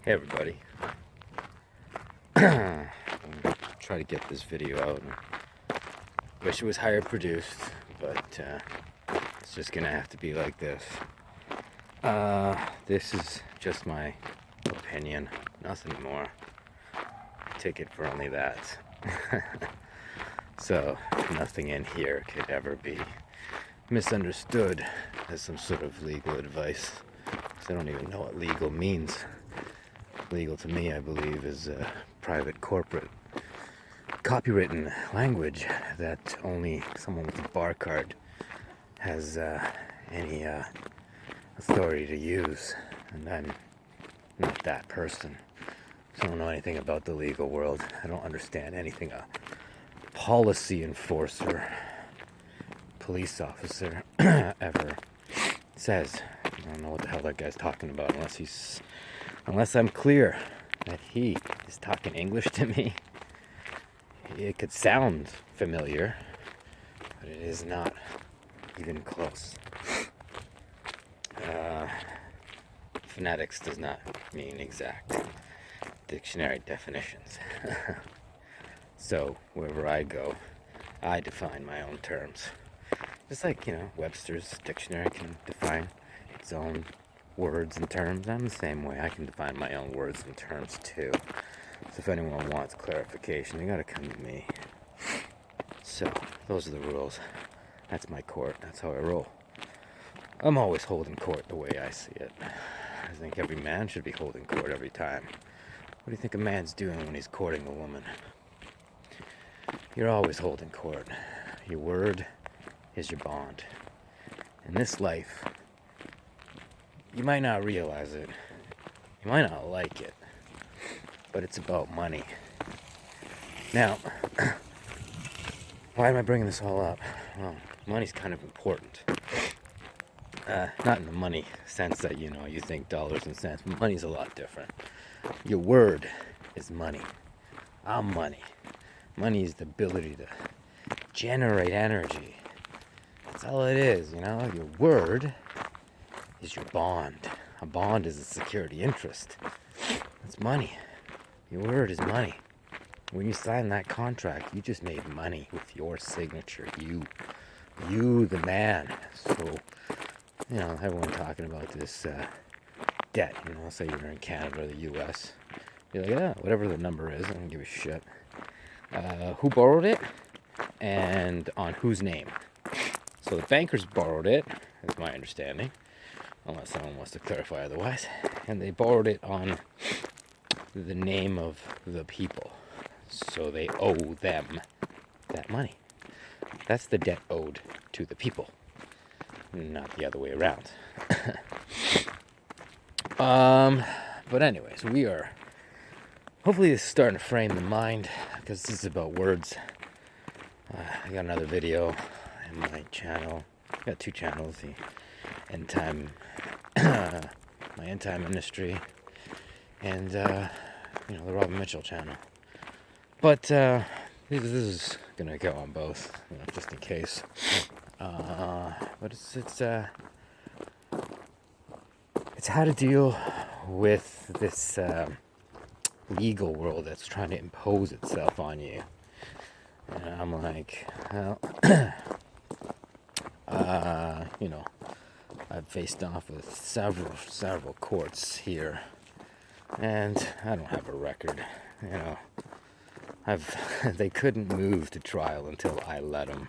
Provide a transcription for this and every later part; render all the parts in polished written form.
Hey everybody. I'm gonna try to get this video out. Wish it was higher produced, but it's just gonna have to be like this. This is just my opinion, nothing more. Take it for only that. So nothing in here could ever be misunderstood as some sort of legal advice. I don't even know what legal means. Legal to me, I believe, is a private corporate copywritten language that only someone with a bar card has any authority to use, and I'm not that person. So I don't know anything about the legal world. I don't understand anything a policy enforcer, police officer ever says. I don't know what the hell that guy's talking about unless I'm clear that he is talking English to me. It could sound familiar, but it is not even close. Phonetics does not mean exact dictionary definitions. So wherever I go, I define my own terms. Just like, Webster's dictionary can define its own words and terms. I'm the same way. I can define my own words and terms too. So if anyone wants clarification, they gotta come to me. So those are the rules. That's my court. That's how I roll. I'm always holding court the way I see it. I think every man should be holding court every time. What do you think a man's doing when he's courting a woman? You're always holding court. Your word is your bond. In this life, you might not realize it. You might not like it. But it's about money. Now, why am I bringing this all up? Well, money's kind of important. Not in the money sense that, you think dollars and cents. Money's a lot different. Your word is money. I'm money. Money is the ability to generate energy. That's all it is, Your word is your bond. A bond is a security interest. It's money. Your word is money. When you sign that contract, you just made money with your signature. You the man. So, everyone talking about this debt. Say you're in Canada or the U.S. You're like, yeah, whatever the number is, I don't give a shit. Who borrowed it? And on whose name? So the bankers borrowed it, is my understanding, unless someone wants to clarify otherwise. And they borrowed it on the name of the people. So they owe them that money. That's the debt owed to the people, not the other way around. But anyways, hopefully this is starting to frame the mind, because this is about words. I got another video in my channel. I got two channels, the End Time, my End Time Ministry, and the Robin Mitchell channel. But this is gonna go on both, just in case. But it's how to deal with this legal world that's trying to impose itself on you. And I'm like, well, I've faced off with several courts here, and I don't have a record. They couldn't move to trial until I let them.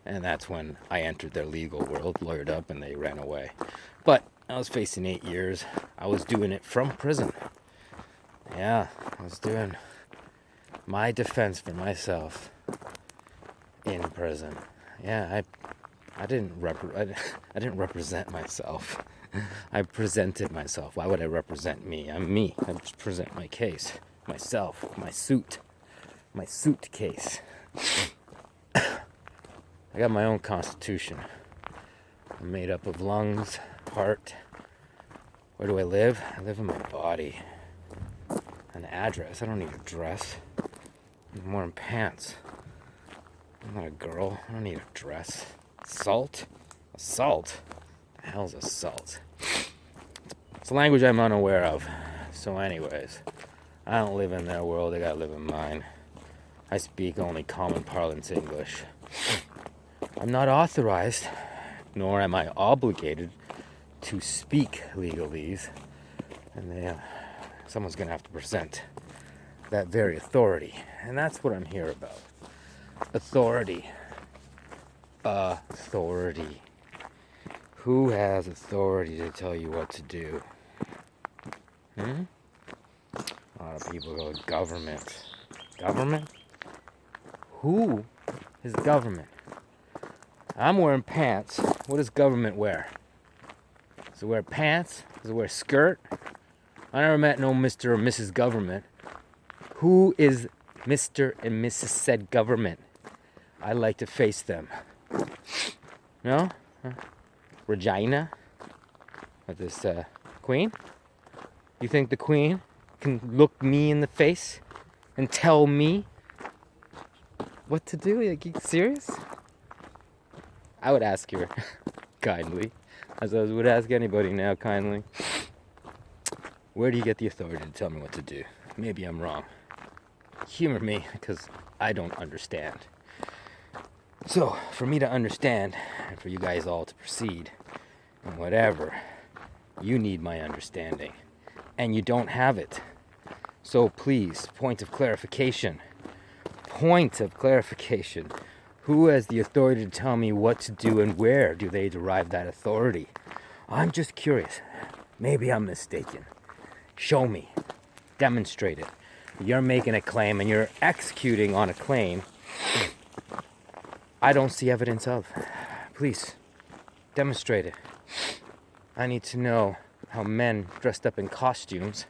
And that's when I entered their legal world, lawyered up, and they ran away. But I was facing 8 years. I was doing it from prison. Yeah, I was doing my defense for myself in prison. Yeah, I didn't represent myself. I presented myself. Why would I represent me? I'm me. I just present my case, myself, my suit case. I got my own constitution. I'm made up of lungs, heart. Where do I live? I live in my body. An address. I don't need a dress. I'm wearing pants. I'm not a girl. I don't need a dress. Assault? Assault? What the hell's assault? It's a language I'm unaware of. So anyways, I don't live in their world, they gotta live in mine. I speak only common parlance English. I'm not authorized, nor am I obligated to speak legalese. And someone's gonna have to present that very authority. And that's what I'm here about. Authority. Authority. Who has authority to tell you what to do? A lot of people go, government. Government? Who is government? I'm wearing pants. What does government wear? Does it wear pants? Does it wear a skirt? I never met no Mr. or Mrs. Government. Who is Mr. and Mrs. said government? I like to face them. No? Regina? Of this queen? You think the queen can look me in the face and tell me what to do? Like, you serious? I would ask her kindly, as I would ask anybody now kindly. Where do you get the authority to tell me what to do? Maybe I'm wrong. Humor me, because I don't understand. So, for me to understand, and for you guys all to proceed, and whatever, you need my understanding. And you don't have it. So please, point of clarification. Point of clarification. Who has the authority to tell me what to do and where do they derive that authority? I'm just curious. Maybe I'm mistaken. Show me. Demonstrate it. You're making a claim and you're executing on a claim I don't see evidence of. Please, demonstrate it. I need to know how men dressed up in costumes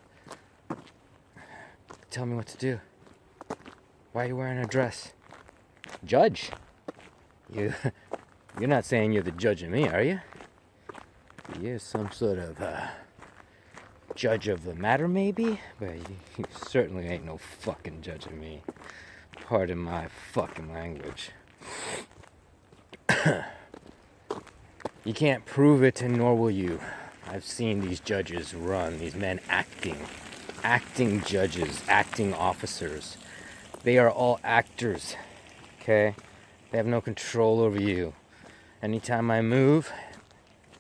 tell me what to do. Why are you wearing a dress? Judge? You're not saying you're the judge of me, are you? You're some sort of judge of the matter, maybe? But you certainly ain't no fucking judge of me. Pardon my fucking language. You can't prove it, and nor will you. I've seen these judges run, these men acting judges, acting officers. They are all actors, okay? They have no control over you. Anytime I move,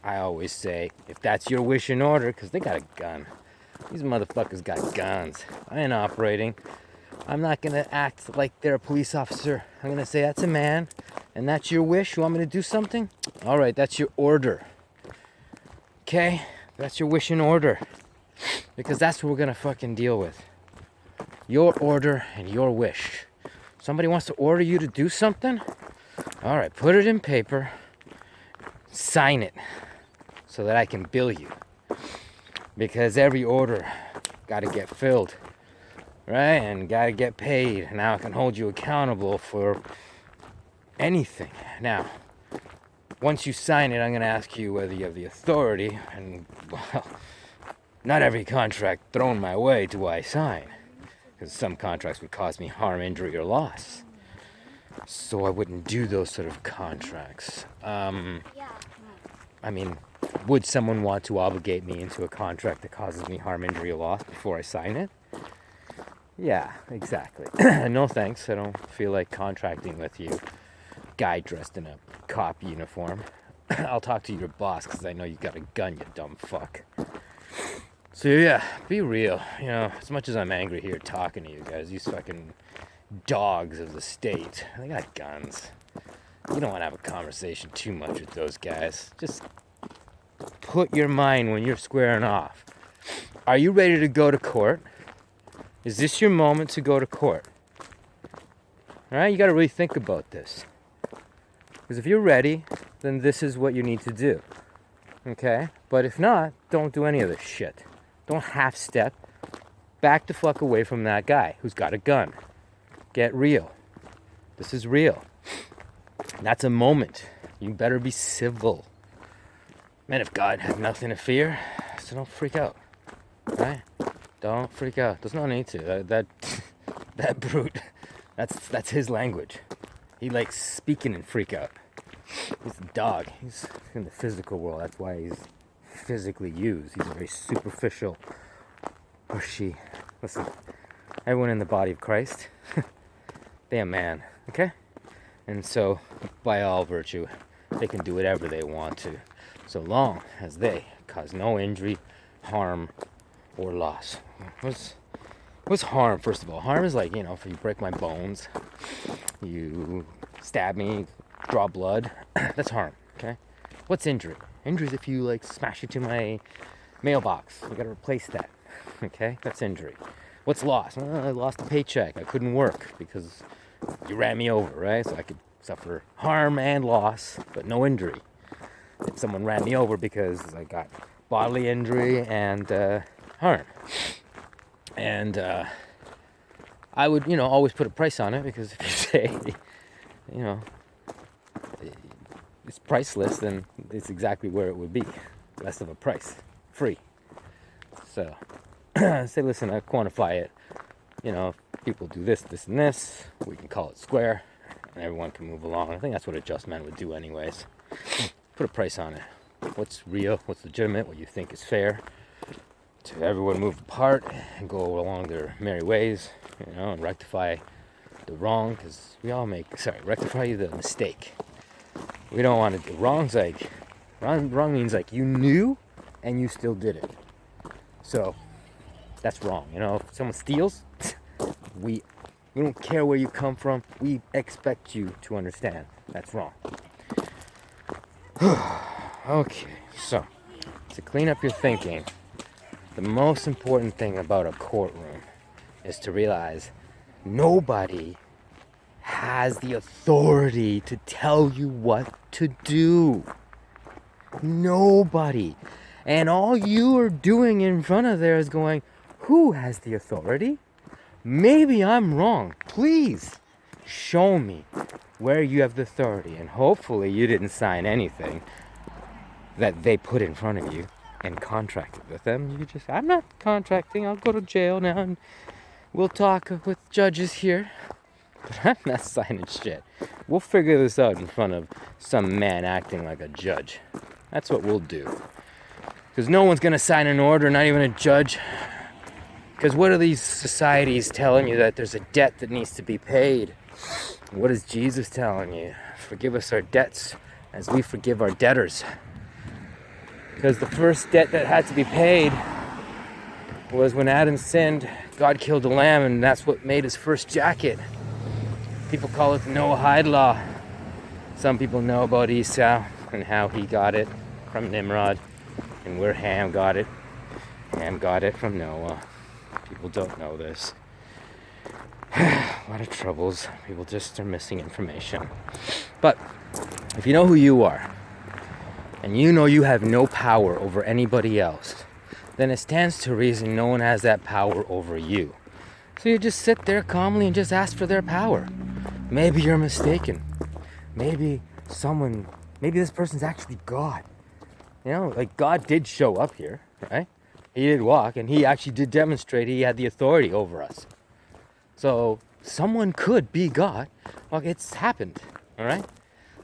I always say, if that's your wish and order, because they got a gun. These motherfuckers got guns. I ain't operating. I'm not going to act like they're a police officer. I'm going to say, that's a man, and that's your wish. You want me to do something? All right, that's your order. Okay? That's your wish and order. Because that's what we're going to fucking deal with. Your order and your wish. Somebody wants to order you to do something? All right, put it in paper. Sign it so that I can bill you. Because every order got to get filled. Right? And got to get paid. Now I can hold you accountable for anything. Now, once you sign it, I'm going to ask you whether you have the authority. And, well, not every contract thrown my way do I sign. Because some contracts would cause me harm, injury, or loss. So I wouldn't do those sort of contracts. I mean, would someone want to obligate me into a contract that causes me harm, injury, or loss before I sign it? Yeah, exactly. No thanks. I don't feel like contracting with you. Guy dressed in a cop uniform. I'll talk to your boss because I know you got a gun, you dumb fuck. So yeah, be real. You know, as much as I'm angry here talking to you guys, these fucking dogs of the state, they got guns. You don't want to have a conversation too much with those guys. Just put your mind when you're squaring off. Are you ready to go to court? Is this your moment to go to court? All right, you got to really think about this. Because if you're ready, then this is what you need to do. Okay? But if not, don't do any of this shit. Don't half-step. Back the fuck away from that guy who's got a gun. Get real. This is real. That's a moment. You better be civil. Men of God have nothing to fear, so don't freak out. Right? Don't freak out. There's no need to. That brute, that's his language. He likes speaking and freak out. He's a dog. He's in the physical world. That's why he's physically use. He's a very superficial, or she. Listen, everyone in the body of Christ, they a man, okay? And so, by all virtue, they can do whatever they want to, so long as they cause no injury, harm, or loss. What's harm, first of all? Harm is like, if you break my bones, you stab me, draw blood, that's harm, okay? What's injury? Injury is if you, like, smash into my mailbox. You gotta replace that, okay? That's injury. What's loss? I lost a paycheck. I couldn't work because you ran me over, right? So I could suffer harm and loss, but no injury. If someone ran me over because I got bodily injury and harm. And I would, always put a price on it, because if you say, it's priceless, then it's exactly where it would be. Less of a price. Free. So, say, listen, I quantify it. If people do this, this, and this, we can call it square, and everyone can move along. I think that's what a just man would do anyways. Put a price on it. What's real, what's legitimate, what you think is fair. To everyone move apart and go along their merry ways, and rectify the wrong, because we all rectify the mistake. We don't want to do wrong's like, wrong means like you knew and you still did it. So that's wrong. If someone steals, we don't care where you come from. We expect you to understand. That's wrong. Okay, so to clean up your thinking, the most important thing about a courtroom is to realize nobody has the authority to tell you what to do. Nobody. And all you are doing in front of there is going, who has the authority? Maybe I'm wrong. Please show me where you have the authority. And hopefully you didn't sign anything that they put in front of you and contracted with them. You just, I'm not contracting. I'll go to jail now and we'll talk with judges here. But I'm not signing shit. We'll figure this out in front of some man acting like a judge. That's what we'll do. Because no one's going to sign an order, not even a judge. Because what are these societies telling you? That there's a debt that needs to be paid. What is Jesus telling you? Forgive us our debts as we forgive our debtors. Because the first debt that had to be paid was when Adam sinned, God killed a lamb, and that's what made his first jacket. People call it the Noahide law. Some people know about Esau and how he got it from Nimrod, and where Ham got it. Ham got it from Noah. People don't know this. A lot of troubles. People just are missing information. But if you know who you are, and you know you have no power over anybody else, then it stands to reason no one has that power over you. So you just sit there calmly and just ask for their power. Maybe you're mistaken. Maybe this person's actually God. Like God did show up here, right? He did walk, and he actually did demonstrate he had the authority over us. So someone could be God. Well, it's happened, all right?